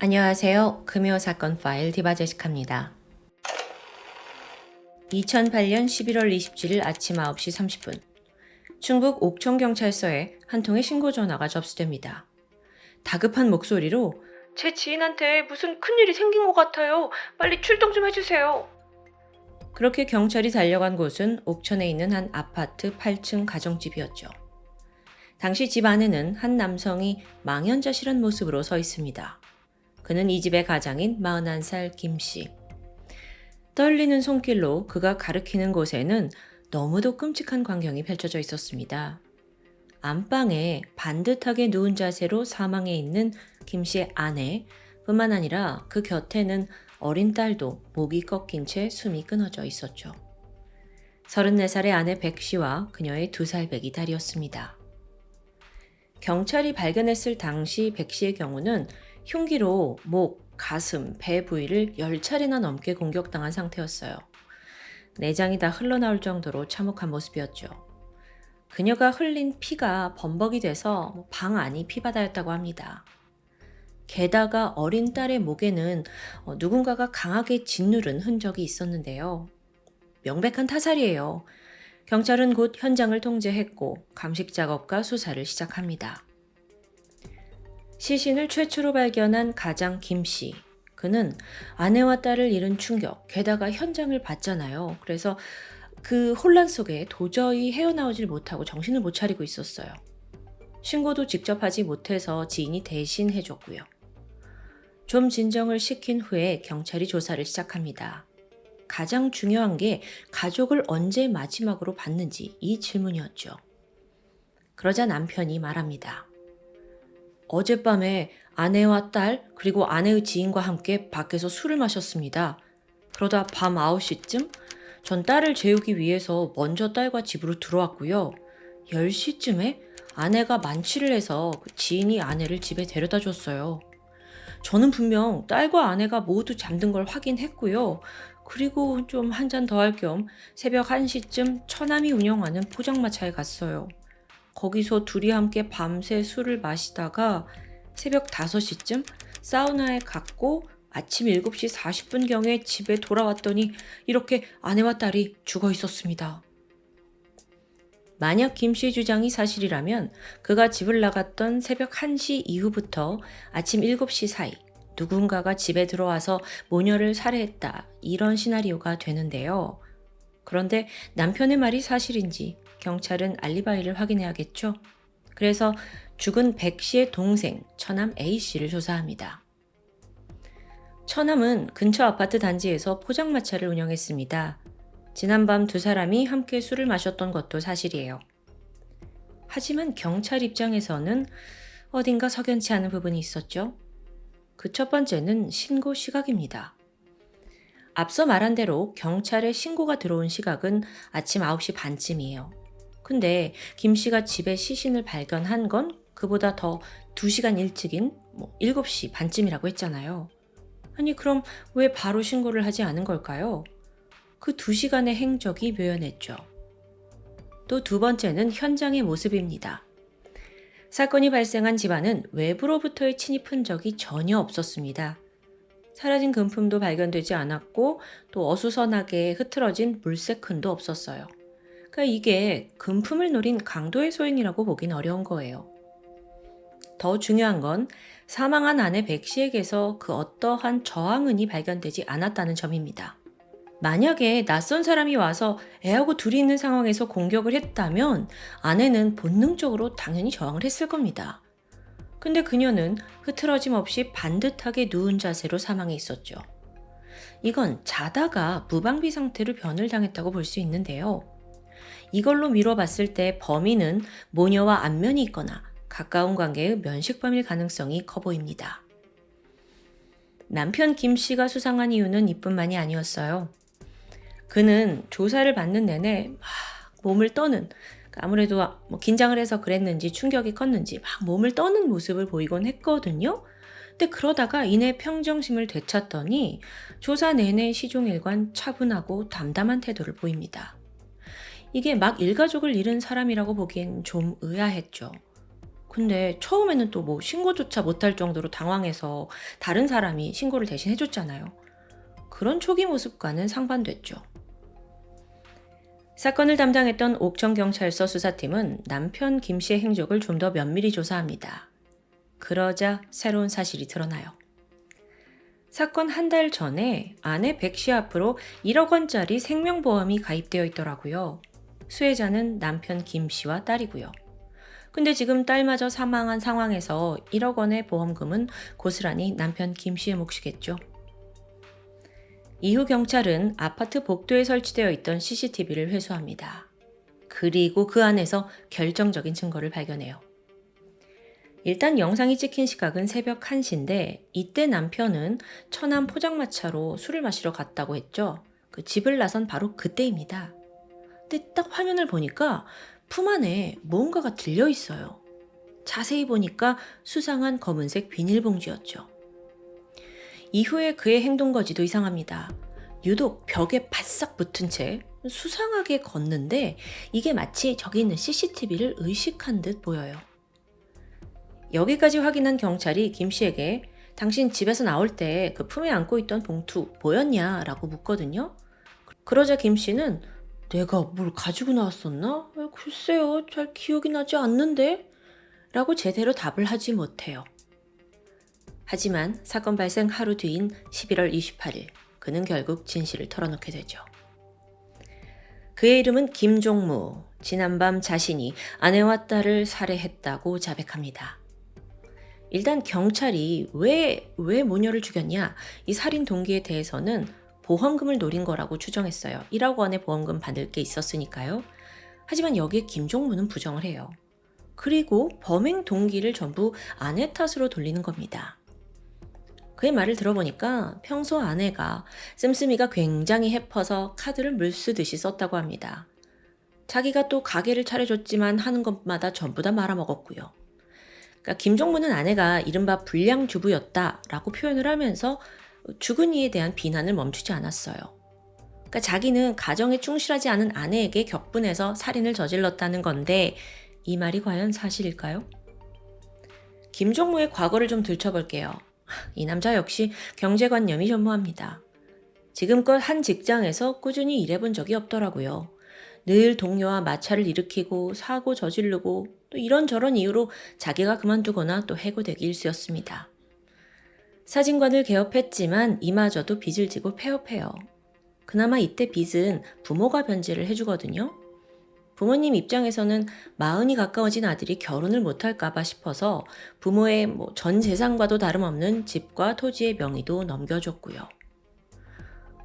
안녕하세요. 금요 사건 파일 디바제시카입니다. 2008년 11월 27일 아침 9시 30분. 충북 옥천경찰서에 한 통의 신고 전화가 접수됩니다. 다급한 목소리로 제 지인한테 무슨 큰일이 생긴 것 같아요. 빨리 출동 좀 해주세요. 그렇게 경찰이 달려간 곳은 옥천에 있는 한 아파트 8층 가정집이었죠. 당시 집 안에는 한 남성이 망연자실한 모습으로 서 있습니다. 그는 이 집의 가장인 41살 김씨. 떨리는 손길로 그가 가리키는 곳에는 너무도 끔찍한 광경이 펼쳐져 있었습니다. 안방에 반듯하게 누운 자세로 사망해 있는 김씨의 아내 뿐만 아니라 그 곁에는 어린 딸도 목이 꺾인 채 숨이 끊어져 있었죠. 34살의 아내 백씨와 그녀의 2살 배기 딸이었습니다. 경찰이 발견했을 당시 백씨의 경우는 흉기로 목, 가슴, 배 부위를 10차례나 넘게 공격당한 상태였어요. 내장이 다 흘러나올 정도로 참혹한 모습이었죠. 그녀가 흘린 피가 범벅이 돼서 방 안이 피바다였다고 합니다. 게다가 어린 딸의 목에는 누군가가 강하게 짓누른 흔적이 있었는데요. 명백한 타살이에요. 경찰은 곧 현장을 통제했고 감식 작업과 수사를 시작합니다. 시신을 최초로 발견한 가장 김씨. 그는 아내와 딸을 잃은 충격, 게다가 현장을 봤잖아요. 그래서 그 혼란 속에 도저히 헤어나오질 못하고 정신을 못 차리고 있었어요. 신고도 직접 하지 못해서 지인이 대신 해줬고요. 좀 진정을 시킨 후에 경찰이 조사를 시작합니다. 가장 중요한 게 가족을 언제 마지막으로 봤는지 이 질문이었죠. 그러자 남편이 말합니다. 어젯밤에 아내와 딸 그리고 아내의 지인과 함께 밖에서 술을 마셨습니다. 그러다 밤 9시쯤 전 딸을 재우기 위해서 먼저 딸과 집으로 들어왔고요. 10시쯤에 아내가 만취를 해서 지인이 아내를 집에 데려다 줬어요. 저는 분명 딸과 아내가 모두 잠든 걸 확인했고요. 그리고 좀 한 잔 더 할 겸 새벽 1시쯤 처남이 운영하는 포장마차에 갔어요. 거기서 둘이 함께 밤새 술을 마시다가 새벽 5시쯤 사우나에 갔고 아침 7시 40분경에 집에 돌아왔더니 이렇게 아내와 딸이 죽어 있었습니다. 만약 김씨 주장이 사실이라면 그가 집을 나갔던 새벽 1시 이후부터 아침 7시 사이 누군가가 집에 들어와서 모녀를 살해했다 이런 시나리오가 되는데요. 그런데 남편의 말이 사실인지 경찰은 알리바이를 확인해야겠죠. 그래서 죽은 백 씨의 동생 처남 A씨를 조사합니다. 처남은 근처 아파트 단지에서 포장마차를 운영했습니다. 지난밤 두 사람이 함께 술을 마셨던 것도 사실이에요. 하지만 경찰 입장에서는 어딘가 석연치 않은 부분이 있었죠. 그 첫 번째는 신고 시각입니다. 앞서 말한 대로 경찰에 신고가 들어온 시각은 아침 9시 반쯤이에요. 근데 김 씨가 집에 시신을 발견한 건 그보다 더 2시간 일찍인 7시 반쯤이라고 했잖아요. 아니 그럼 왜 바로 신고를 하지 않은 걸까요? 그 2시간의 행적이 묘연했죠. 또 두 번째는 현장의 모습입니다. 사건이 발생한 집안은 외부로부터의 침입 흔적이 전혀 없었습니다. 사라진 금품도 발견되지 않았고 또 어수선하게 흐트러진 물세큰도 없었어요. 그러니까 이게 금품을 노린 강도의 소행이라고 보긴 어려운 거예요. 더 중요한 건 사망한 아내 백 씨에게서 그 어떠한 저항은이 발견되지 않았다는 점입니다. 만약에 낯선 사람이 와서 애하고 둘이 있는 상황에서 공격을 했다면 아내는 본능적으로 당연히 저항을 했을 겁니다. 근데 그녀는 흐트러짐 없이 반듯하게 누운 자세로 사망해 있었죠. 이건 자다가 무방비 상태로 변을 당했다고 볼 수 있는데요. 이걸로 미뤄봤을 때 범인은 모녀와 안면이 있거나 가까운 관계의 면식범일 가능성이 커 보입니다. 남편 김 씨가 수상한 이유는 이뿐만이 아니었어요. 그는 조사를 받는 내내 막 몸을 떠는, 아무래도 긴장을 해서 그랬는지 충격이 컸는지 막 몸을 떠는 모습을 보이곤 했거든요. 근데 그러다가 이내 평정심을 되찾더니 조사 내내 시종일관 차분하고 담담한 태도를 보입니다. 이게 막 일가족을 잃은 사람이라고 보기엔 좀 의아했죠. 근데 처음에는 또 뭐 신고조차 못할 정도로 당황해서 다른 사람이 신고를 대신 해줬잖아요. 그런 초기 모습과는 상반됐죠. 사건을 담당했던 옥천경찰서 수사팀은 남편 김 씨의 행적을 좀 더 면밀히 조사합니다. 그러자 새로운 사실이 드러나요. 사건 한 달 전에 아내 백 씨 앞으로 1억 원짜리 생명보험이 가입되어 있더라고요. 수혜자는 남편 김 씨와 딸이고요. 근데 지금 딸마저 사망한 상황에서 1억 원의 보험금은 고스란히 남편 김 씨의 몫이겠죠. 이후 경찰은 아파트 복도에 설치되어 있던 CCTV를 회수합니다. 그리고 그 안에서 결정적인 증거를 발견해요. 일단 영상이 찍힌 시각은 새벽 1시인데 이때 남편은 천안 포장마차로 술을 마시러 갔다고 했죠. 그 집을 나선 바로 그때입니다. 근데 딱 화면을 보니까 품 안에 뭔가가 들려 있어요. 자세히 보니까 수상한 검은색 비닐봉지였죠. 이후에 그의 행동 거지도 이상합니다. 유독 벽에 바싹 붙은 채 수상하게 걷는데 이게 마치 저기 있는 CCTV를 의식한 듯 보여요. 여기까지 확인한 경찰이 김 씨에게 당신 집에서 나올 때 그 품에 안고 있던 봉투 뭐였냐? 라고 묻거든요. 그러자 김 씨는 내가 뭘 가지고 나왔었나? 글쎄요, 잘 기억이 나지 않는데? 라고 제대로 답을 하지 못해요. 하지만 사건 발생 하루 뒤인 11월 28일, 그는 결국 진실을 털어놓게 되죠. 그의 이름은 김종무. 지난밤 자신이 아내와 딸을 살해했다고 자백합니다. 일단 경찰이 왜 모녀를 죽였냐, 이 살인 동기에 대해서는 보험금을 노린 거라고 추정했어요. 1억 원의 보험금 받을 게 있었으니까요. 하지만 여기에 김종무는 부정을 해요. 그리고 범행 동기를 전부 아내 탓으로 돌리는 겁니다. 그의 말을 들어보니까 평소 아내가 씀씀이가 굉장히 해퍼서 카드를 물쓰듯이 썼다고 합니다. 자기가 또 가게를 차려줬지만 하는 것마다 전부 다 말아먹었고요. 그러니까 김종무는 아내가 이른바 불량주부였다라고 표현을 하면서 죽은 이에 대한 비난을 멈추지 않았어요. 그러니까 자기는 가정에 충실하지 않은 아내에게 격분해서 살인을 저질렀다는 건데 이 말이 과연 사실일까요? 김종무의 과거를 좀 들춰볼게요. 이 남자 역시 경제관념이 전무합니다. 지금껏 한 직장에서 꾸준히 일해본 적이 없더라고요. 늘 동료와 마찰을 일으키고 사고 저지르고 또 이런저런 이유로 자기가 그만두거나 또 해고되기 일쑤였습니다. 사진관을 개업했지만 이마저도 빚을 지고 폐업해요. 그나마 이때 빚은 부모가 변제를 해주거든요. 부모님 입장에서는 마흔이 가까워진 아들이 결혼을 못할까봐 싶어서 부모의 전 재산과도 다름없는 집과 토지의 명의도 넘겨줬고요.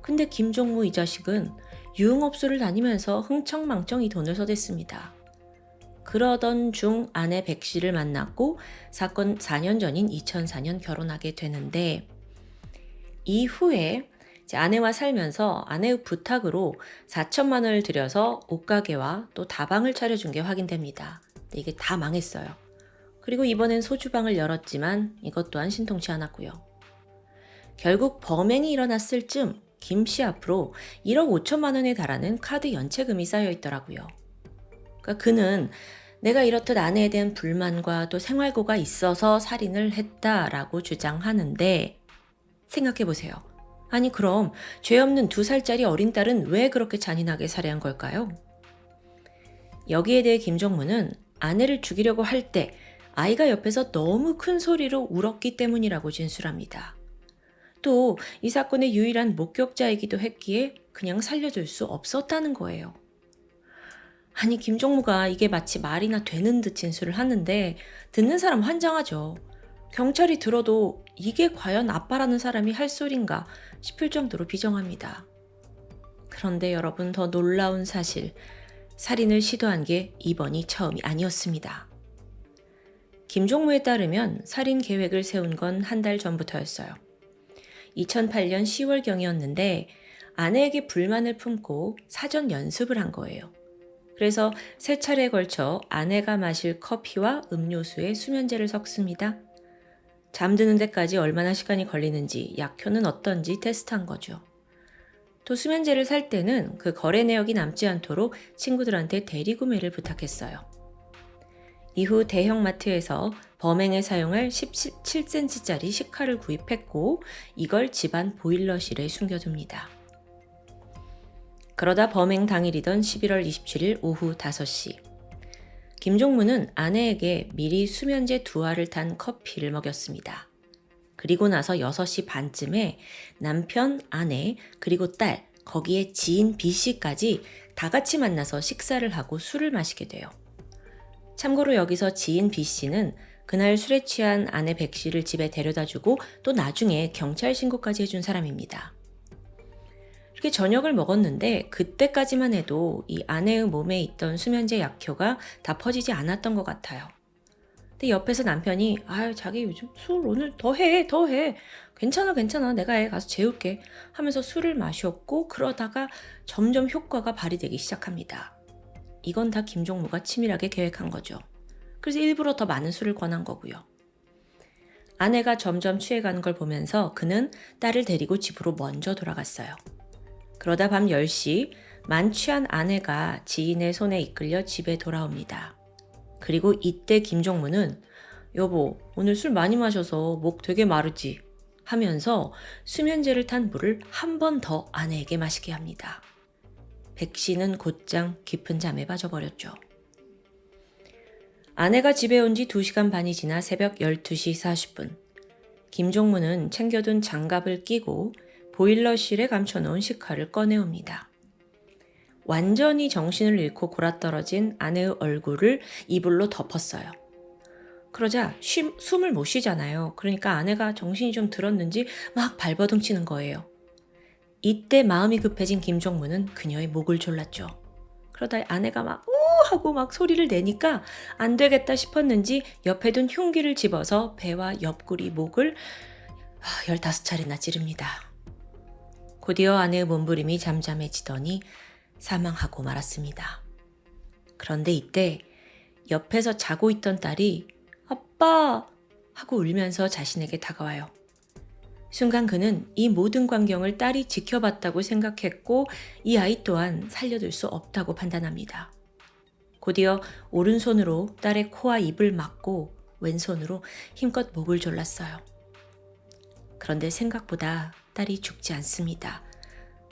근데 김종무 이 자식은 유흥업소를 다니면서 흥청망청 이 돈을 써댔습니다. 그러던 중 아내 백 씨를 만났고 사건 4년 전인 2004년 결혼하게 되는데 이후에 아내와 살면서 아내의 부탁으로 4천만 원을 들여서 옷가게와 또 다방을 차려준 게 확인됩니다. 근데 이게 다 망했어요. 그리고 이번엔 소주방을 열었지만 이것 또한 신통치 않았고요. 결국 범행이 일어났을 즈음 김 씨 앞으로 1억 5천만 원에 달하는 카드 연체금이 쌓여 있더라고요. 그러니까 그는 내가 이렇듯 아내에 대한 불만과 또 생활고가 있어서 살인을 했다라고 주장하는데 생각해보세요. 아니 그럼 죄 없는 2살짜리 어린 딸은 왜 그렇게 잔인하게 살해한 걸까요? 여기에 대해 김종무는 아내를 죽이려고 할 때 아이가 옆에서 너무 큰 소리로 울었기 때문이라고 진술합니다. 또 이 사건의 유일한 목격자이기도 했기에 그냥 살려둘 수 없었다는 거예요. 아니 김종무가 이게 마치 말이나 되는 듯 진술을 하는데 듣는 사람 환장하죠. 경찰이 들어도 이게 과연 아빠라는 사람이 할 소린가 싶을 정도로 비정합니다. 그런데 여러분, 더 놀라운 사실, 살인을 시도한 게 이번이 처음이 아니었습니다. 김종무에 따르면 살인 계획을 세운 건 한 달 전부터였어요. 2008년 10월경이었는데 아내에게 불만을 품고 사전 연습을 한 거예요. 그래서 3차례에 걸쳐 아내가 마실 커피와 음료수에 수면제를 섞습니다. 잠드는 데까지 얼마나 시간이 걸리는지, 약효는 어떤지 테스트한 거죠. 또 수면제를 살 때는 그 거래 내역이 남지 않도록 친구들한테 대리구매를 부탁했어요. 이후 대형마트에서 범행에 사용할 17cm짜리 식칼을 구입했고 이걸 집안 보일러실에 숨겨둡니다. 그러다 범행 당일이던 11월 27일 오후 5시 김종무는 아내에게 미리 수면제 2알을 탄 커피를 먹였습니다. 그리고 나서 6시 반쯤에 남편, 아내, 그리고 딸, 거기에 지인 B씨까지 다 같이 만나서 식사를 하고 술을 마시게 돼요. 참고로 여기서 지인 B씨는 그날 술에 취한 아내 백씨를 집에 데려다주고 또 나중에 경찰 신고까지 해준 사람입니다. 이렇게 저녁을 먹었는데 그때까지만 해도 이 아내의 몸에 있던 수면제 약효가 다 퍼지지 않았던 것 같아요. 근데 옆에서 남편이 자기 요즘 술 오늘 더 해. 괜찮아 내가 해 가서 재울게 하면서 술을 마셨고 그러다가 점점 효과가 발휘되기 시작합니다. 이건 다 김종무가 치밀하게 계획한 거죠. 그래서 일부러 더 많은 술을 권한 거고요. 아내가 점점 취해가는 걸 보면서 그는 딸을 데리고 집으로 먼저 돌아갔어요. 그러다 밤 10시 만취한 아내가 지인의 손에 이끌려 집에 돌아옵니다. 그리고 이때 김종무는 여보 오늘 술 많이 마셔서 목 되게 마르지 하면서 수면제를 탄 물을 한 번 더 아내에게 마시게 합니다. 백씨는 곧장 깊은 잠에 빠져버렸죠. 아내가 집에 온 지 2시간 반이 지나 새벽 12시 40분 김종무는 챙겨둔 장갑을 끼고 보일러실에 감춰놓은 식칼을 꺼내옵니다. 완전히 정신을 잃고 골아떨어진 아내의 얼굴을 이불로 덮었어요. 그러자 숨을 못 쉬잖아요. 그러니까 아내가 정신이 좀 들었는지 막 발버둥 치는 거예요. 이때 마음이 급해진 김종무는 그녀의 목을 졸랐죠. 그러다 아내가 막 하고 막 소리를 내니까 안 되겠다 싶었는지 옆에 둔 흉기를 집어서 배와 옆구리, 목을 15차례나 찌릅니다. 곧이어 아내의 몸부림이 잠잠해지더니 사망하고 말았습니다. 그런데 이때 옆에서 자고 있던 딸이 아빠 하고 울면서 자신에게 다가와요. 순간 그는 이 모든 광경을 딸이 지켜봤다고 생각했고 이 아이 또한 살려둘 수 없다고 판단합니다. 곧이어 오른손으로 딸의 코와 입을 막고 왼손으로 힘껏 목을 졸랐어요. 그런데 생각보다 딸이 죽지 않습니다.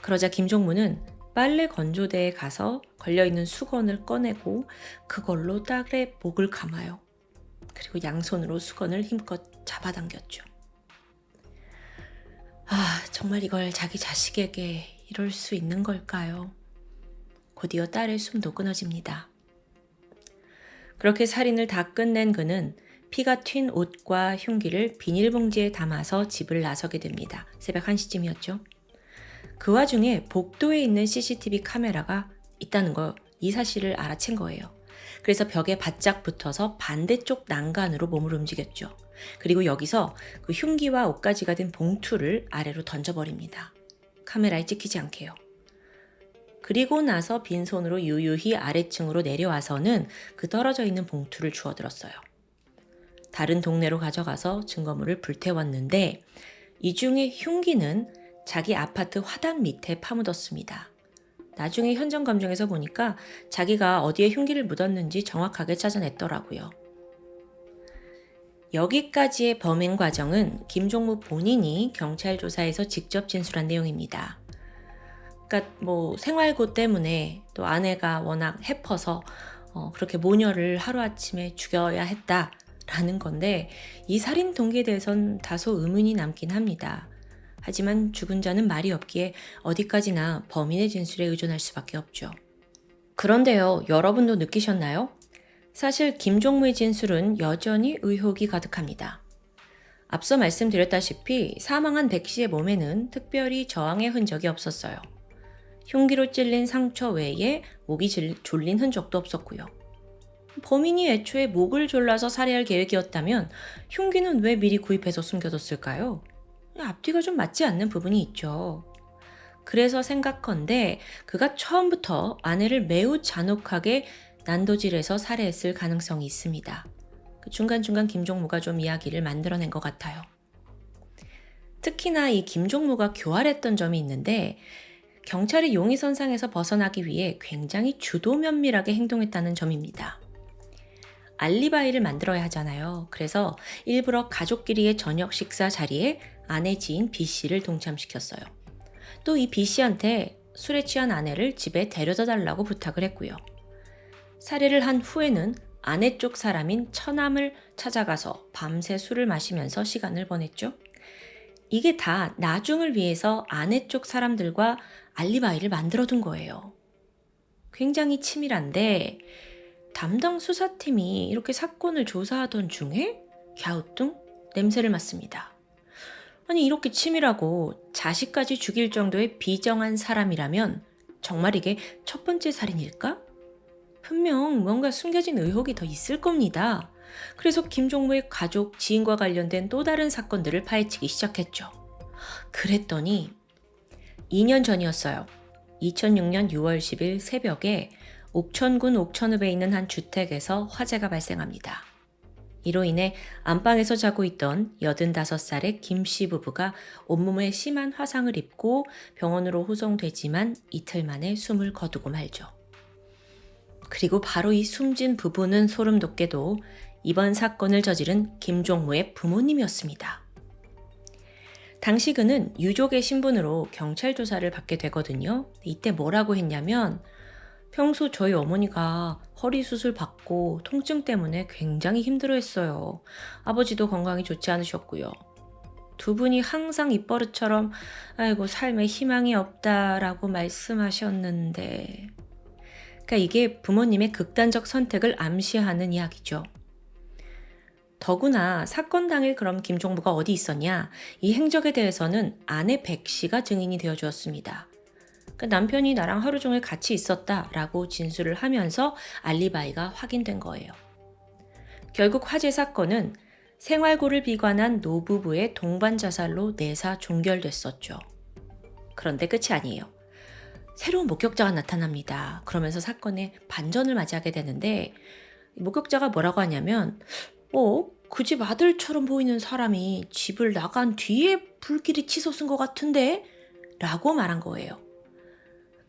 그러자 김종무는 빨래 건조대에 가서 걸려있는 수건을 꺼내고 그걸로 딸의 목을 감아요. 그리고 양손으로 수건을 힘껏 잡아당겼죠. 정말 이걸 자기 자식에게 이럴 수 있는 걸까요? 곧이어 딸의 숨도 끊어집니다. 그렇게 살인을 다 끝낸 그는 피가 튄 옷과 흉기를 비닐봉지에 담아서 집을 나서게 됩니다. 새벽 1시쯤이었죠. 그 와중에 복도에 있는 CCTV 카메라가 있다는 이 사실을 알아챈 거예요. 그래서 벽에 바짝 붙어서 반대쪽 난간으로 몸을 움직였죠. 그리고 여기서 그 흉기와 옷가지가 된 봉투를 아래로 던져버립니다. 카메라에 찍히지 않게요. 그리고 나서 빈손으로 유유히 아래층으로 내려와서는 그 떨어져 있는 봉투를 주워들었어요. 다른 동네로 가져가서 증거물을 불태웠는데 이 중에 흉기는 자기 아파트 화단 밑에 파묻었습니다. 나중에 현장 검증에서 보니까 자기가 어디에 흉기를 묻었는지 정확하게 찾아냈더라고요. 여기까지의 범행 과정은 김종무 본인이 경찰 조사에서 직접 진술한 내용입니다. 그러니까 생활고 때문에 또 아내가 워낙 해퍼서 그렇게 모녀를 하루아침에 죽여야 했다라는 건데 이 살인 동기에 대해선 다소 의문이 남긴 합니다. 하지만 죽은 자는 말이 없기에 어디까지나 범인의 진술에 의존할 수밖에 없죠. 그런데요, 여러분도 느끼셨나요? 사실 김종무의 진술은 여전히 의혹이 가득합니다. 앞서 말씀드렸다시피 사망한 백씨의 몸에는 특별히 저항의 흔적이 없었어요. 흉기로 찔린 상처 외에 목이 졸린 흔적도 없었고요. 범인이 애초에 목을 졸라서 살해할 계획이었다면 흉기는 왜 미리 구입해서 숨겨뒀을까요? 앞뒤가 좀 맞지 않는 부분이 있죠. 그래서 생각컨대 그가 처음부터 아내를 매우 잔혹하게 난도질해서 살해했을 가능성이 있습니다. 중간중간 김종무가 좀 이야기를 만들어낸 것 같아요. 특히나 이 김종무가 교활했던 점이 있는데 경찰이 용의선상에서 벗어나기 위해 굉장히 주도 면밀하게 행동했다는 점입니다. 알리바이를 만들어야 하잖아요. 그래서 일부러 가족끼리의 저녁 식사 자리에 아내 지인 B 씨를 동참시켰어요. 또 이 B 씨한테 술에 취한 아내를 집에 데려다 달라고 부탁을 했고요. 살해를 한 후에는 아내 쪽 사람인 처남을 찾아가서 밤새 술을 마시면서 시간을 보냈죠. 이게 다 나중을 위해서 아내 쪽 사람들과 알리바이를 만들어둔 거예요. 굉장히 치밀한데 담당 수사팀이 이렇게 사건을 조사하던 중에 갸우뚱 냄새를 맡습니다. 아니 이렇게 치밀하고 자식까지 죽일 정도의 비정한 사람이라면 정말 이게 첫 번째 살인일까? 분명 뭔가 숨겨진 의혹이 더 있을 겁니다. 그래서 김종무의 가족, 지인과 관련된 또 다른 사건들을 파헤치기 시작했죠. 그랬더니 2년 전이었어요. 2006년 6월 10일 새벽에 옥천군 옥천읍에 있는 한 주택에서 화재가 발생합니다. 이로 인해 안방에서 자고 있던 85살의 김씨 부부가 온몸에 심한 화상을 입고 병원으로 후송되지만 이틀 만에 숨을 거두고 말죠. 그리고 바로 이 숨진 부부는 소름 돋게도 이번 사건을 저지른 김종무의 부모님이었습니다. 당시 그는 유족의 신분으로 경찰 조사를 받게 되거든요. 이때 뭐라고 했냐면 평소 저희 어머니가 허리 수술 받고 통증 때문에 굉장히 힘들어했어요. 아버지도 건강이 좋지 않으셨고요. 두 분이 항상 입버릇처럼 아이고 삶에 희망이 없다라고 말씀하셨는데 그러니까 이게 부모님의 극단적 선택을 암시하는 이야기죠. 더구나 사건 당일 그럼 김종부가 어디 있었냐? 이 행적에 대해서는 아내 백 씨가 증인이 되어 주었습니다. 남편이 나랑 하루 종일 같이 있었다라고 진술을 하면서 알리바이가 확인된 거예요. 결국 화재 사건은 생활고를 비관한 노부부의 동반 자살로 내사 종결됐었죠. 그런데 끝이 아니에요. 새로운 목격자가 나타납니다. 그러면서 사건의 반전을 맞이하게 되는데 목격자가 뭐라고 하냐면 그 집 아들처럼 보이는 사람이 집을 나간 뒤에 불길이 치솟은 것 같은데? 라고 말한 거예요.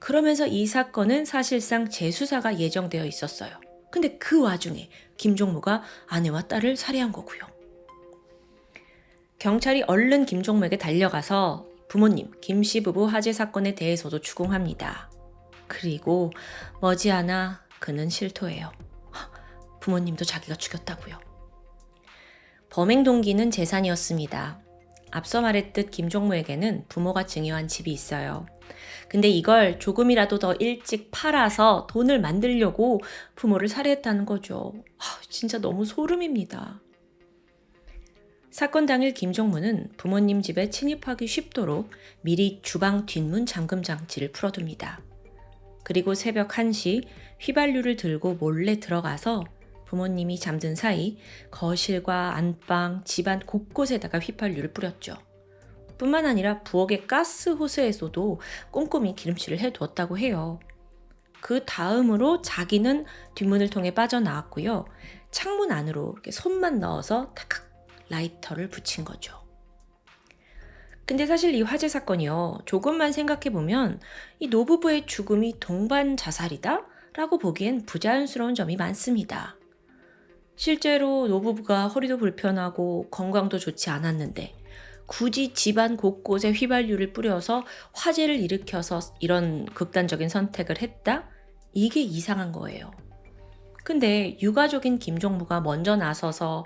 그러면서 이 사건은 사실상 재수사가 예정되어 있었어요. 근데 그 와중에 김종무가 아내와 딸을 살해한 거고요. 경찰이 얼른 김종무에게 달려가서 부모님 김씨 부부 화재 사건에 대해서도 추궁합니다. 그리고 머지않아 그는 실토해요. 부모님도 자기가 죽였다고요. 범행 동기는 재산이었습니다. 앞서 말했듯 김종무에게는 부모가 증여한 집이 있어요. 근데 이걸 조금이라도 더 일찍 팔아서 돈을 만들려고 부모를 살해했다는 거죠. 진짜 너무 소름입니다. 사건 당일 김종무는 부모님 집에 침입하기 쉽도록 미리 주방 뒷문 잠금 장치를 풀어둡니다. 그리고 새벽 1시 휘발유를 들고 몰래 들어가서 부모님이 잠든 사이 거실과 안방, 집안 곳곳에다가 휘발유를 뿌렸죠. 뿐만 아니라 부엌의 가스 호스에서도 꼼꼼히 기름칠을 해두었다고 해요. 그 다음으로 자기는 뒷문을 통해 빠져나왔고요. 창문 안으로 이렇게 손만 넣어서 탁 라이터를 붙인 거죠. 근데 사실 이 화재 사건이요. 조금만 생각해보면 이 노부부의 죽음이 동반 자살이다? 라고 보기엔 부자연스러운 점이 많습니다. 실제로 노부부가 허리도 불편하고 건강도 좋지 않았는데 굳이 집안 곳곳에 휘발유를 뿌려서 화재를 일으켜서 이런 극단적인 선택을 했다? 이게 이상한 거예요. 근데 유가족인 김종무가 먼저 나서서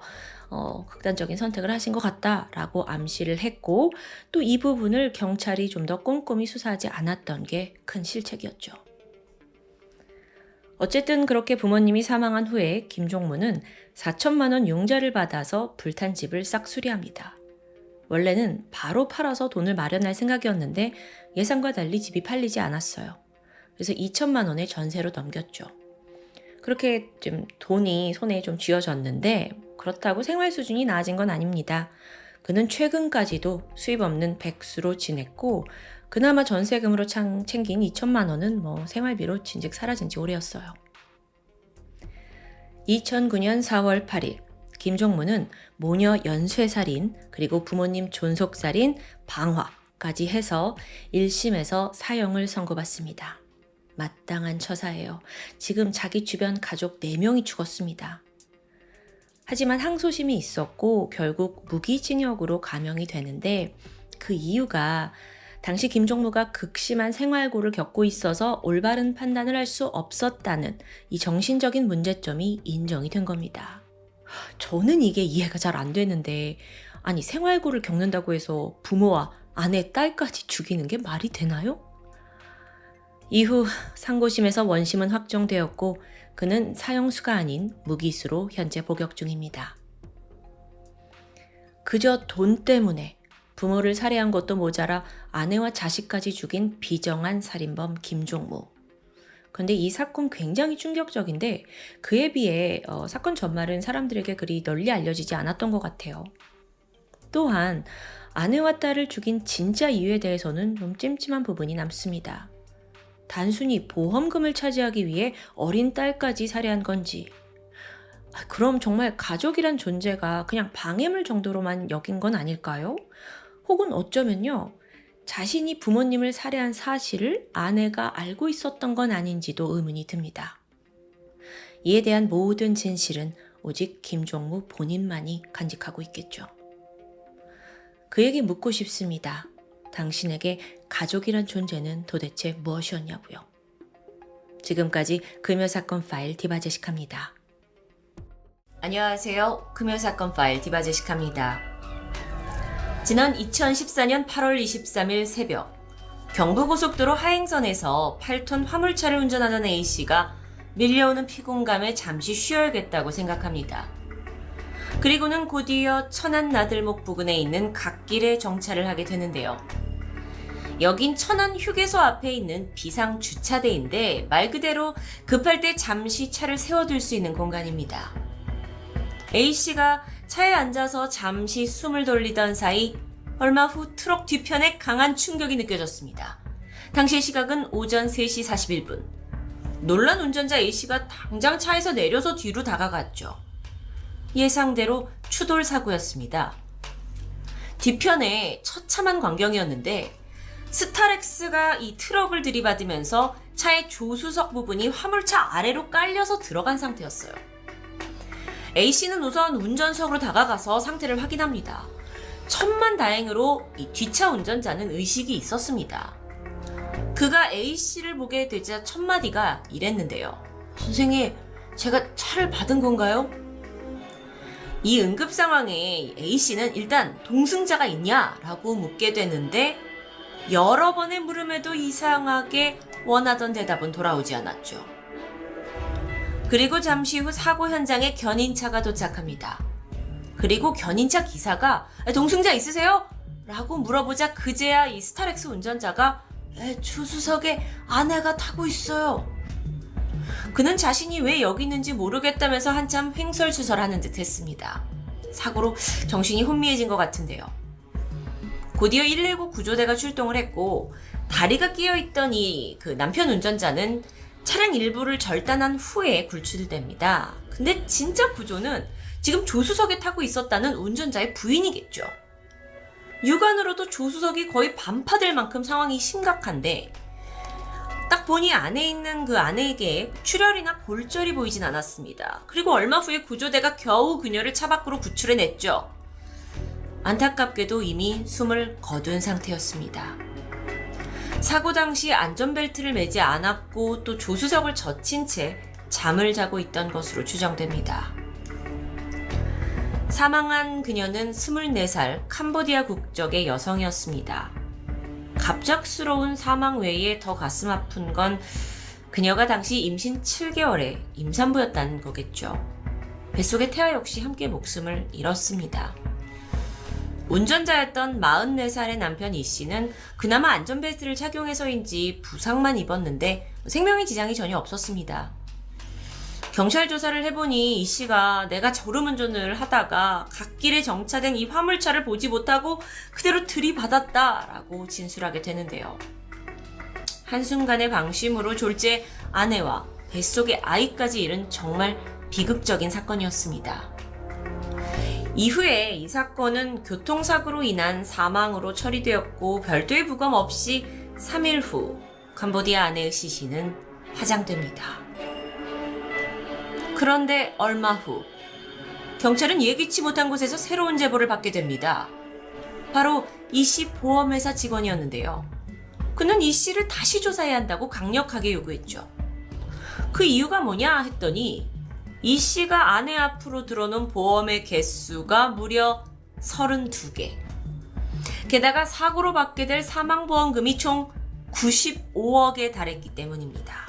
극단적인 선택을 하신 것 같다라고 암시를 했고 또 이 부분을 경찰이 좀 더 꼼꼼히 수사하지 않았던 게 큰 실책이었죠. 어쨌든 그렇게 부모님이 사망한 후에 김종무는 4천만 원 융자를 받아서 불탄 집을 싹 수리합니다. 원래는 바로 팔아서 돈을 마련할 생각이었는데 예상과 달리 집이 팔리지 않았어요. 그래서 2천만 원의 전세로 넘겼죠. 그렇게 좀 돈이 손에 좀 쥐어졌는데 그렇다고 생활 수준이 나아진 건 아닙니다. 그는 최근까지도 수입 없는 백수로 지냈고 그나마 전세금으로 챙긴 2천만 원은 생활비로 진즉 사라진 지 오래였어요. 2009년 4월 8일 김종무는 모녀 연쇄살인 그리고 부모님 존속살인 방화까지 해서 1심에서 사형을 선고받습니다. 마땅한 처사예요. 지금 자기 주변 가족 4명이 죽었습니다. 하지만 항소심이 있었고 결국 무기징역으로 감형이 되는데 그 이유가 당시 김종무가 극심한 생활고를 겪고 있어서 올바른 판단을 할 수 없었다는 이 정신적인 문제점이 인정이 된 겁니다. 저는 이게 이해가 잘 안 되는데 아니 생활고를 겪는다고 해서 부모와 아내, 딸까지 죽이는 게 말이 되나요? 이후 상고심에서 원심은 확정되었고 그는 사형수가 아닌 무기수로 현재 복역 중입니다. 그저 돈 때문에 부모를 살해한 것도 모자라 아내와 자식까지 죽인 비정한 살인범 김종무. 근데 이 사건 굉장히 충격적인데 그에 비해 사건 전말은 사람들에게 그리 널리 알려지지 않았던 것 같아요. 또한 아내와 딸을 죽인 진짜 이유에 대해서는 좀 찜찜한 부분이 남습니다. 단순히 보험금을 차지하기 위해 어린 딸까지 살해한 건지, 그럼 정말 가족이란 존재가 그냥 방해물 정도로만 여긴 건 아닐까요? 혹은 어쩌면요, 자신이 부모님을 살해한 사실을 아내가 알고 있었던 건 아닌지도 의문이 듭니다. 이에 대한 모든 진실은 오직 김종무 본인만이 간직하고 있겠죠. 그에게 묻고 싶습니다. 당신에게 가족이란 존재는 도대체 무엇이었냐고요. 지금까지 금요사건 파일 디바제시카입니다. 안녕하세요. 금요사건 파일 디바제시카입니다. 지난 2014년 8월 23일 새벽 경부고속도로 하행선에서 8톤 화물차를 운전하던 A씨가 밀려오는 피곤감에 잠시 쉬어야겠다고 생각합니다. 그리고는 곧이어 천안 나들목 부근에 있는 갓길에 정차를 하게 되는데요. 여긴 천안 휴게소 앞에 있는 비상 주차대인데 말 그대로 급할 때 잠시 차를 세워둘 수 있는 공간입니다. A씨가 차에 앉아서 잠시 숨을 돌리던 사이 얼마 후 트럭 뒤편에 강한 충격이 느껴졌습니다. 당시의 시각은 오전 3시 41분. 놀란 운전자 A씨가 당장 차에서 내려서 뒤로 다가갔죠. 예상대로 추돌 사고였습니다. 뒤편에 처참한 광경이었는데 스타렉스가 이 트럭을 들이받으면서 차의 조수석 부분이 화물차 아래로 깔려서 들어간 상태였어요. A씨는 우선 운전석으로 다가가서 상태를 확인합니다. 천만다행으로 이 뒷차 운전자는 의식이 있었습니다. 그가 A씨를 보게 되자 첫 마디가 이랬는데요. 선생님, 제가 차를 받은 건가요? 이 응급 상황에 A씨는 일단 동승자가 있냐라고 묻게 되는데 여러 번의 물음에도 이상하게 원하던 대답은 돌아오지 않았죠. 그리고 잠시 후 사고 현장에 견인차가 도착합니다. 그리고 견인차 기사가 동승자 있으세요? 라고 물어보자 그제야 이 스타렉스 운전자가 조수석에 아내가 타고 있어요. 그는 자신이 왜 여기 있는지 모르겠다면서 한참 횡설수설하는 듯 했습니다. 사고로 정신이 혼미해진 것 같은데요. 곧이어 119 구조대가 출동을 했고 다리가 끼어있던 그 남편 운전자는 차량 일부를 절단한 후에 구출됩니다. 근데 진짜 구조는 지금 조수석에 타고 있었다는 운전자의 부인이겠죠. 육안으로도 조수석이 거의 반파될 만큼 상황이 심각한데 딱 보니 안에 있는 그 아내에게 출혈이나 골절이 보이진 않았습니다. 그리고 얼마 후에 구조대가 겨우 그녀를 차 밖으로 구출해냈죠. 안타깝게도 이미 숨을 거둔 상태였습니다. 사고 당시 안전벨트를 매지 않았고 또 조수석을 젖힌 채 잠을 자고 있던 것으로 추정됩니다. 사망한 그녀는 24살 캄보디아 국적의 여성이었습니다. 갑작스러운 사망 외에 더 가슴 아픈 건 그녀가 당시 임신 7개월의 임산부였다는 거겠죠. 뱃속의 태아 역시 함께 목숨을 잃었습니다. 운전자였던 44살의 남편 이 씨는 그나마 안전벨트를 착용해서인지 부상만 입었는데 생명의 지장이 전혀 없었습니다. 경찰 조사를 해보니 이 씨가 내가 졸음운전을 하다가 갓길에 정차된 이 화물차를 보지 못하고 그대로 들이받았다라고 진술하게 되는데요. 한순간의 방심으로 졸지에 아내와 뱃속의 아이까지 잃은 정말 비극적인 사건이었습니다. 이후에 이 사건은 교통사고로 인한 사망으로 처리되었고 별도의 부검 없이 3일 후 캄보디아 아내의 시신은 화장됩니다. 그런데 얼마 후 경찰은 예기치 못한 곳에서 새로운 제보를 받게 됩니다. 바로 이 씨 보험회사 직원이었는데요. 그는 이 씨를 다시 조사해야 한다고 강력하게 요구했죠. 그 이유가 뭐냐 했더니 이 씨가 아내 앞으로 들어놓은 보험의 개수가 무려 32개. 게다가 사고로 받게 될 사망보험금이 총 95억에 달했기 때문입니다.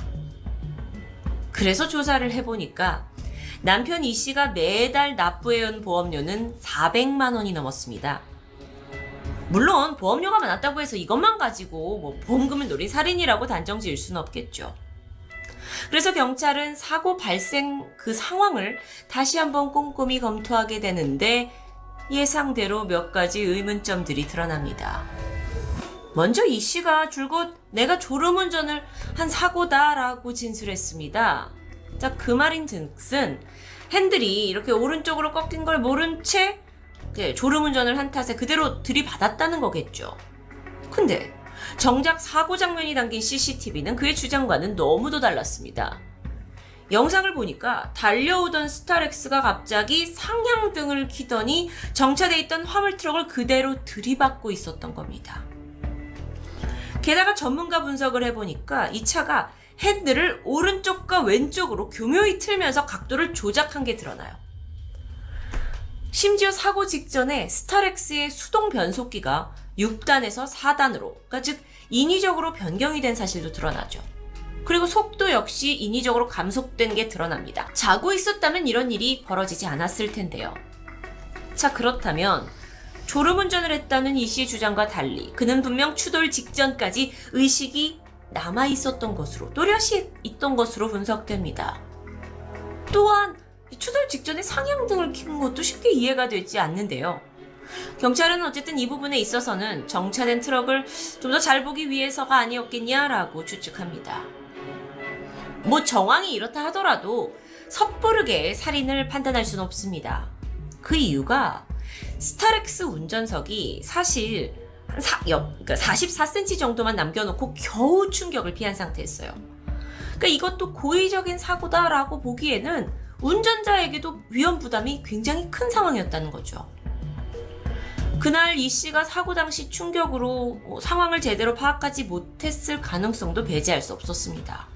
그래서 조사를 해보니까 남편 이 씨가 매달 납부해온 보험료는 400만 원이 넘었습니다. 물론 보험료가 많았다고 해서 이것만 가지고 보험금을 노린 살인이라고 단정 지을 수는 없겠죠. 그래서 경찰은 사고 발생 그 상황을 다시 한번 꼼꼼히 검토하게 되는데 예상대로 몇 가지 의문점들이 드러납니다. 먼저 이 씨가 줄곧 내가 졸음운전을 한 사고다라고 진술했습니다. 자, 그 말인즉슨 핸들이 이렇게 오른쪽으로 꺾인 걸 모른 채 졸음운전을 한 탓에 그대로 들이받았다는 거겠죠. 근데 정작 사고 장면이 담긴 CCTV는 그의 주장과는 너무도 달랐습니다. 영상을 보니까 달려오던 스타렉스가 갑자기 상향등을 켜더니 정차돼 있던 화물트럭을 그대로 들이받고 있었던 겁니다. 게다가 전문가 분석을 해보니까 이 차가 핸들을 오른쪽과 왼쪽으로 교묘히 틀면서 각도를 조작한 게 드러나요. 심지어 사고 직전에 스타렉스의 수동 변속기가 6단에서 4단으로, 그러니까 즉 인위적으로 변경이 된 사실도 드러나죠. 그리고 속도 역시 인위적으로 감속된 게 드러납니다. 자고 있었다면 이런 일이 벌어지지 않았을 텐데요. 자, 그렇다면 졸음운전을 했다는 이 씨의 주장과 달리 그는 분명 추돌 직전까지 의식이 남아있었던 것으로, 또렷이 있던 것으로 분석됩니다. 또한 추돌 직전에 상향등을 켜는 것도 쉽게 이해가 되지 않는데요. 경찰은 어쨌든 이 부분에 있어서는 정차된 트럭을 좀 더 잘 보기 위해서가 아니었겠냐라고 추측합니다. 정황이 이렇다 하더라도 섣부르게 살인을 판단할 수는 없습니다. 그 이유가 스타렉스 운전석이 사실 한 44cm 정도만 남겨놓고 겨우 충격을 피한 상태였어요. 그러니까 이것도 고의적인 사고다라고 보기에는 운전자에게도 위험 부담이 굉장히 큰 상황이었다는 거죠. 그날 이 씨가 사고 당시 충격으로 상황을 제대로 파악하지 못했을 가능성도 배제할 수 없었습니다.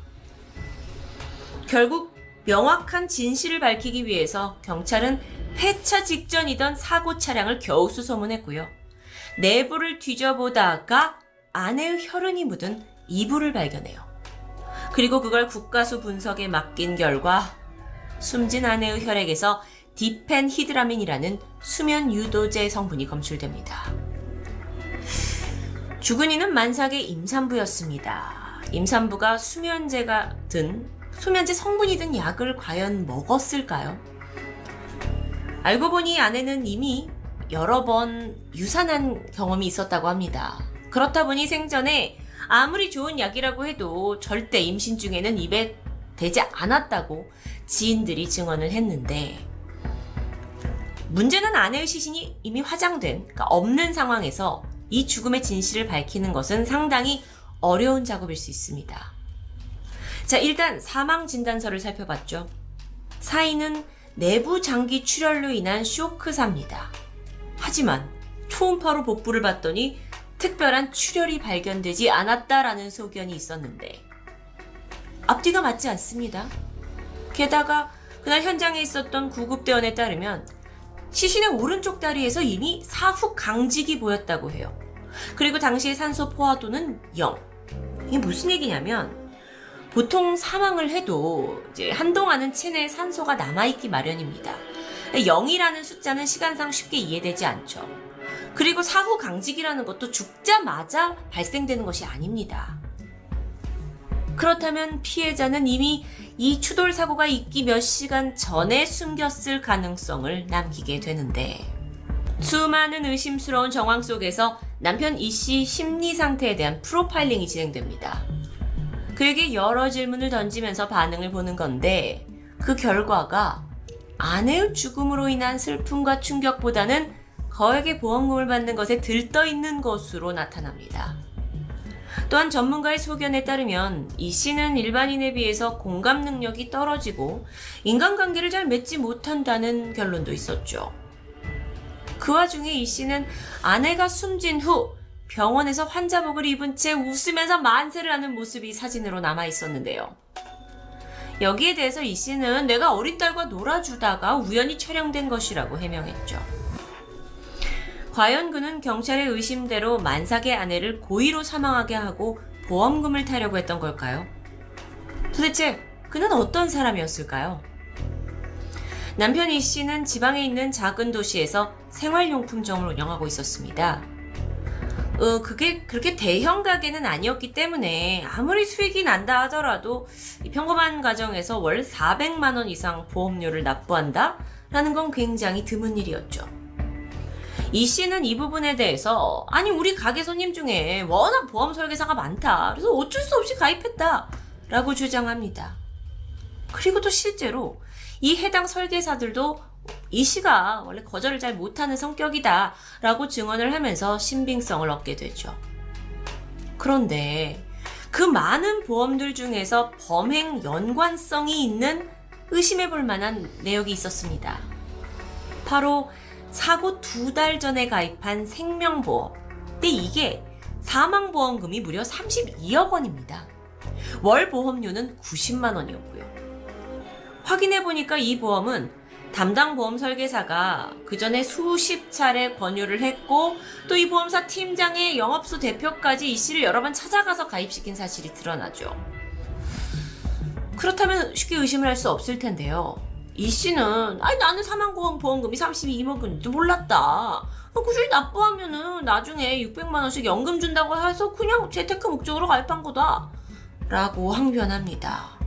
결국 명확한 진실을 밝히기 위해서 경찰은 폐차 직전이던 사고 차량을 겨우 수소문했고요. 내부를 뒤져보다가 아내의 혈흔이 묻은 이불을 발견해요. 그리고 그걸 국가수 분석에 맡긴 결과 숨진 아내의 혈액에서 디펜히드라민이라는 수면 유도제 성분이 검출됩니다. 죽은 이는 만삭의 임산부였습니다. 임산부가 수면제 성분이 든 약을 과연 먹었을까요? 알고 보니 아내는 이미 여러 번 유산한 경험이 있었다고 합니다. 그렇다 보니 생전에 아무리 좋은 약이라고 해도 절대 임신 중에는 입에 대지 않았다고 지인들이 증언을 했는데, 문제는 아내의 시신이 이미 화장된, 그러니까 없는 상황에서 이 죽음의 진실을 밝히는 것은 상당히 어려운 작업일 수 있습니다. 자, 일단 사망 진단서를 살펴봤죠. 사인은 내부 장기 출혈로 인한 쇼크사입니다. 하지만 초음파로 복부를 봤더니 특별한 출혈이 발견되지 않았다라는 소견이 있었는데 앞뒤가 맞지 않습니다. 게다가 그날 현장에 있었던 구급대원에 따르면 시신의 오른쪽 다리에서 이미 사후 강직이 보였다고 해요. 그리고 당시의 산소 포화도는 0. 이게 무슨 얘기냐면 보통 사망을 해도 이제 한동안은 체내에 산소가 남아있기 마련입니다. 0이라는 숫자는 시간상 쉽게 이해되지 않죠. 그리고 사후 강직이라는 것도 죽자마자 발생되는 것이 아닙니다. 그렇다면 피해자는 이미 이 추돌 사고가 있기 몇 시간 전에 숨겼을 가능성을 남기게 되는데, 수많은 의심스러운 정황 속에서 남편 이 씨 심리 상태에 대한 프로파일링이 진행됩니다. 그에게 여러 질문을 던지면서 반응을 보는 건데, 그 결과가 아내의 죽음으로 인한 슬픔과 충격보다는 거액의 보험금을 받는 것에 들떠있는 것으로 나타납니다. 또한 전문가의 소견에 따르면 이 씨는 일반인에 비해서 공감 능력이 떨어지고 인간관계를 잘 맺지 못한다는 결론도 있었죠. 그 와중에 이 씨는 아내가 숨진 후 병원에서 환자복을 입은 채 웃으면서 만세를 하는 모습이 사진으로 남아 있었는데요. 여기에 대해서 이 씨는 내가 어린 딸과 놀아주다가 우연히 촬영된 것이라고 해명했죠. 과연 그는 경찰의 의심대로 만삭의 아내를 고의로 사망하게 하고 보험금을 타려고 했던 걸까요? 도대체 그는 어떤 사람이었을까요? 남편 이 씨는 지방에 있는 작은 도시에서 생활용품점을 운영하고 있었습니다. 그게 그렇게 대형 가게는 아니었기 때문에 아무리 수익이 난다 하더라도 이 평범한 가정에서 월 400만 원 이상 보험료를 납부한다? 라는 건 굉장히 드문 일이었죠. 이 씨는 이 부분에 대해서 아니 우리 가게 손님 중에 워낙 보험 설계사가 많다. 그래서 어쩔 수 없이 가입했다. 라고 주장합니다. 그리고 또 실제로 이 해당 설계사들도 이 씨가 원래 거절을 잘 못하는 성격이다 라고 증언을 하면서 신빙성을 얻게 되죠. 그런데 그 많은 보험들 중에서 범행 연관성이 있는 의심해 볼 만한 내역이 있었습니다. 바로 사고 2달 전에 가입한 생명보험. 근데 이게 사망보험금이 무려 32억 원입니다. 월 보험료는 90만 원이었고요. 확인해보니까 이 보험은 담당 보험 설계사가 그 전에 수십 차례 권유를 했고 또 이 보험사 팀장의 영업소 대표까지 이 씨를 여러 번 찾아가서 가입시킨 사실이 드러나죠. 그렇다면 쉽게 의심을 할 수 없을 텐데요. 이 씨는 아니 나는 사망보험금이 32억 원인지 몰랐다. 꾸준히 납부하면은 나중에 600만 원씩 연금 준다고 해서 그냥 재테크 목적으로 가입한 거다. 라고 항변합니다.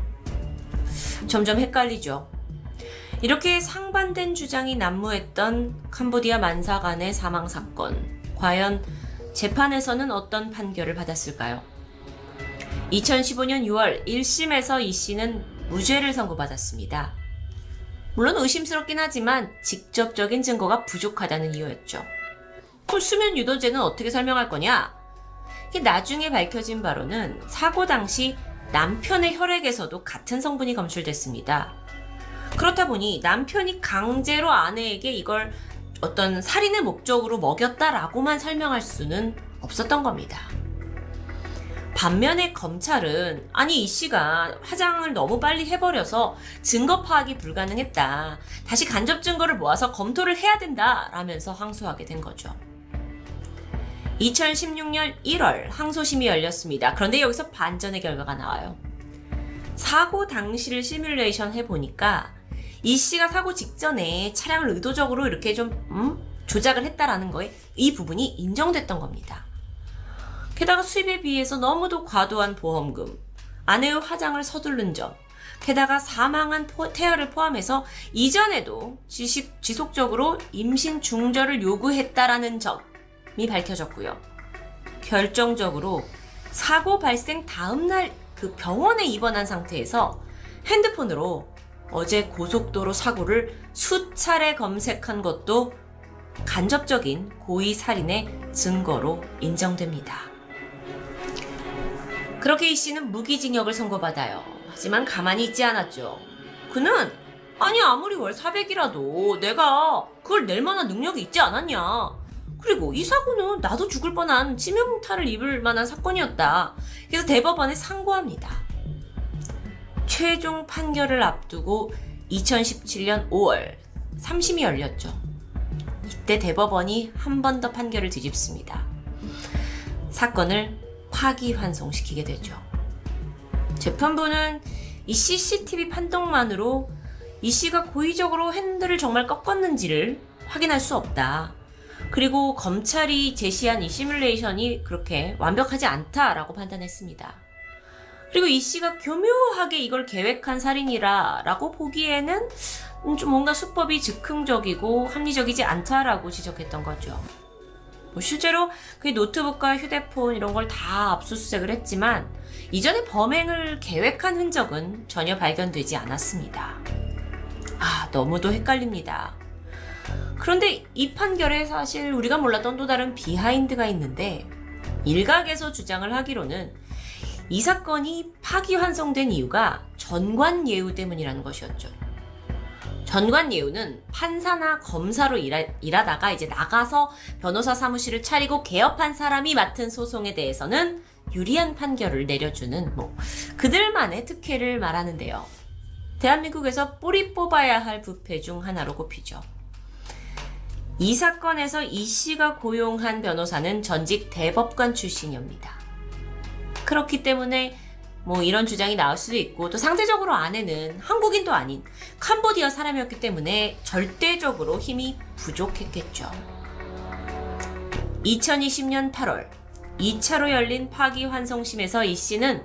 점점 헷갈리죠. 이렇게 상반된 주장이 난무했던 캄보디아 만사관의 사망사건. 과연 재판에서는 어떤 판결을 받았을까요? 2015년 6월 1심에서 이 씨는 무죄를 선고받았습니다. 물론 의심스럽긴 하지만 직접적인 증거가 부족하다는 이유였죠. 그럼 수면 유도죄는 어떻게 설명할 거냐? 나중에 밝혀진 바로는 사고 당시 남편의 혈액에서도 같은 성분이 검출됐습니다. 그렇다 보니 남편이 강제로 아내에게 이걸 어떤 살인의 목적으로 먹였다라고만 설명할 수는 없었던 겁니다. 반면에 검찰은 아니 이 씨가 화장을 너무 빨리 해버려서 증거 파악이 불가능했다. 다시 간접 증거를 모아서 검토를 해야 된다 라면서 항소하게 된 거죠. 2016년 1월 항소심이 열렸습니다. 그런데 여기서 반전의 결과가 나와요. 사고 당시를 시뮬레이션 해보니까 이 씨가 사고 직전에 차량을 의도적으로 이렇게 좀 조작을 했다라는 거에 이 부분이 인정됐던 겁니다. 게다가 수입에 비해서 너무도 과도한 보험금, 아내의 화장을 서두른 점, 게다가 사망한 태아를 포함해서 이전에도 지속적으로 임신 중절을 요구했다라는 점이 밝혀졌고요. 결정적으로 사고 발생 다음날 그 병원에 입원한 상태에서 핸드폰으로 어제 고속도로 사고를 수차례 검색한 것도 간접적인 고의 살인의 증거로 인정됩니다. 그렇게 이 씨는 무기징역을 선고받아요. 하지만 가만히 있지 않았죠. 그는 아니 아무리 월 400이라도 내가 그걸 낼 만한 능력이 있지 않았냐. 그리고 이 사고는 나도 죽을 뻔한 치명타를 입을 만한 사건이었다. 그래서 대법원에 상고합니다. 최종 판결을 앞두고 2017년 5월 3심이 열렸죠. 이때 대법원이 한 번 더 판결을 뒤집습니다. 사건을 파기환송시키게 되죠. 재판부는 이 CCTV 판독만으로 이 씨가 고의적으로 핸들을 정말 꺾었는지를 확인할 수 없다. 그리고 검찰이 제시한 이 시뮬레이션이 그렇게 완벽하지 않다라고 판단했습니다. 그리고 이 씨가 교묘하게 이걸 계획한 살인이라고 보기에는 좀 뭔가 수법이 즉흥적이고 합리적이지 않다라고 지적했던 거죠. 실제로 그 노트북과 휴대폰 이런 걸 다 압수수색을 했지만 이전에 범행을 계획한 흔적은 전혀 발견되지 않았습니다. 너무도 헷갈립니다. 그런데 이 판결에 사실 우리가 몰랐던 또 다른 비하인드가 있는데 일각에서 주장을 하기로는 이 사건이 파기환송된 이유가 전관예우 때문이라는 것이었죠. 전관예우는 판사나 검사로 일하다가 이제 나가서 변호사 사무실을 차리고 개업한 사람이 맡은 소송에 대해서는 유리한 판결을 내려주는 그들만의 특혜를 말하는데요. 대한민국에서 뿌리 뽑아야 할 부패 중 하나로 꼽히죠. 이 사건에서 이 씨가 고용한 변호사는 전직 대법관 출신입니다. 그렇기 때문에 이런 주장이 나올 수도 있고, 또 상대적으로 아내는 한국인도 아닌 캄보디아 사람이었기 때문에 절대적으로 힘이 부족했겠죠. 2020년 8월 2차로 열린 파기환송심에서 이 씨는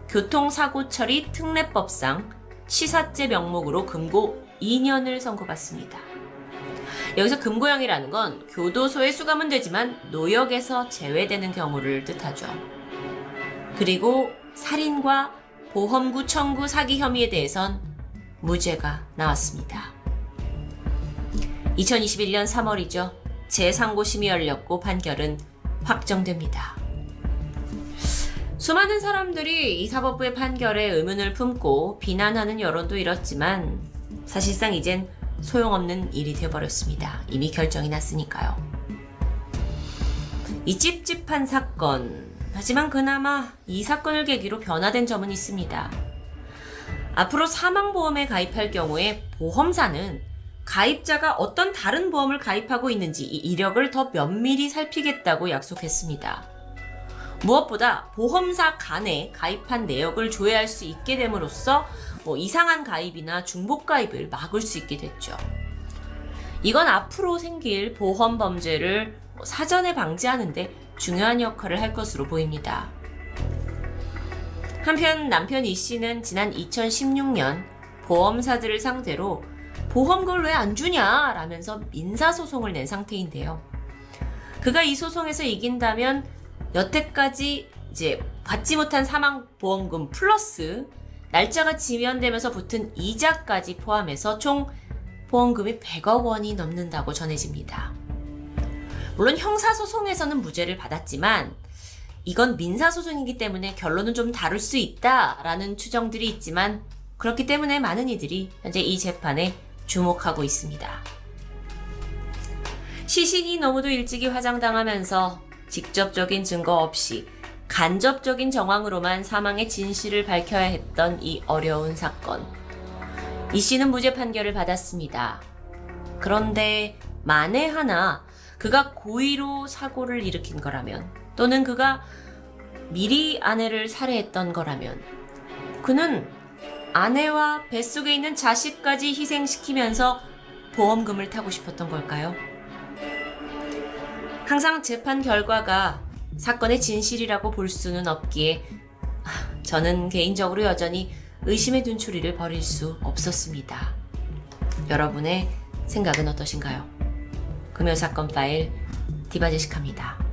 교통사고 처리 특례법상 치사죄 명목으로 금고 2년을 선고받습니다. 여기서 금고형이라는 건 교도소에 수감은 되지만 노역에서 제외되는 경우를 뜻하죠. 그리고 살인과 보험구 청구 사기 혐의에 대해선 무죄가 나왔습니다. 2021년 3월이죠. 제3고심이 열렸고 판결은 확정됩니다. 수많은 사람들이 이 사법부의 판결에 의문을 품고 비난하는 여론도 일었지만 사실상 이젠 소용없는 일이 되어버렸습니다. 이미 결정이 났으니까요. 이 찝찝한 사건, 하지만 그나마 이 사건을 계기로 변화된 점은 있습니다. 앞으로 사망보험에 가입할 경우에 보험사는 가입자가 어떤 다른 보험을 가입하고 있는지 이 이력을 더 면밀히 살피겠다고 약속했습니다. 무엇보다 보험사 간에 가입한 내역을 조회할 수 있게 됨으로써 이상한 가입이나 중복 가입을 막을 수 있게 됐죠. 이건 앞으로 생길 보험 범죄를 사전에 방지하는데 중요한 역할을 할 것으로 보입니다. 한편 남편 이 씨는 지난 2016년 보험사들을 상대로 보험금을 왜 안 주냐 라면서 민사소송을 낸 상태인데요. 그가 이 소송에서 이긴다면 여태까지 이제 받지 못한 사망보험금 플러스 날짜가 지연되면서 붙은 이자까지 포함해서 총 보험금이 100억 원이 넘는다고 전해집니다. 물론 형사소송에서는 무죄를 받았지만 이건 민사소송이기 때문에 결론은 좀 다를 수 있다라는 추정들이 있지만 그렇기 때문에 많은 이들이 현재 이 재판에 주목하고 있습니다. 시신이 너무도 일찍이 화장당하면서 직접적인 증거 없이 간접적인 정황으로만 사망의 진실을 밝혀야 했던 이 어려운 사건. 이 씨는 무죄 판결을 받았습니다. 그런데 만에 하나 그가 고의로 사고를 일으킨 거라면, 또는 그가 미리 아내를 살해했던 거라면 그는 아내와 뱃속에 있는 자식까지 희생시키면서 보험금을 타고 싶었던 걸까요? 항상 재판 결과가 사건의 진실이라고 볼 수는 없기에 저는 개인적으로 여전히 의심의 눈초리를 버릴 수 없었습니다. 여러분의 생각은 어떠신가요? 금요사건 파일 디바제식합니다.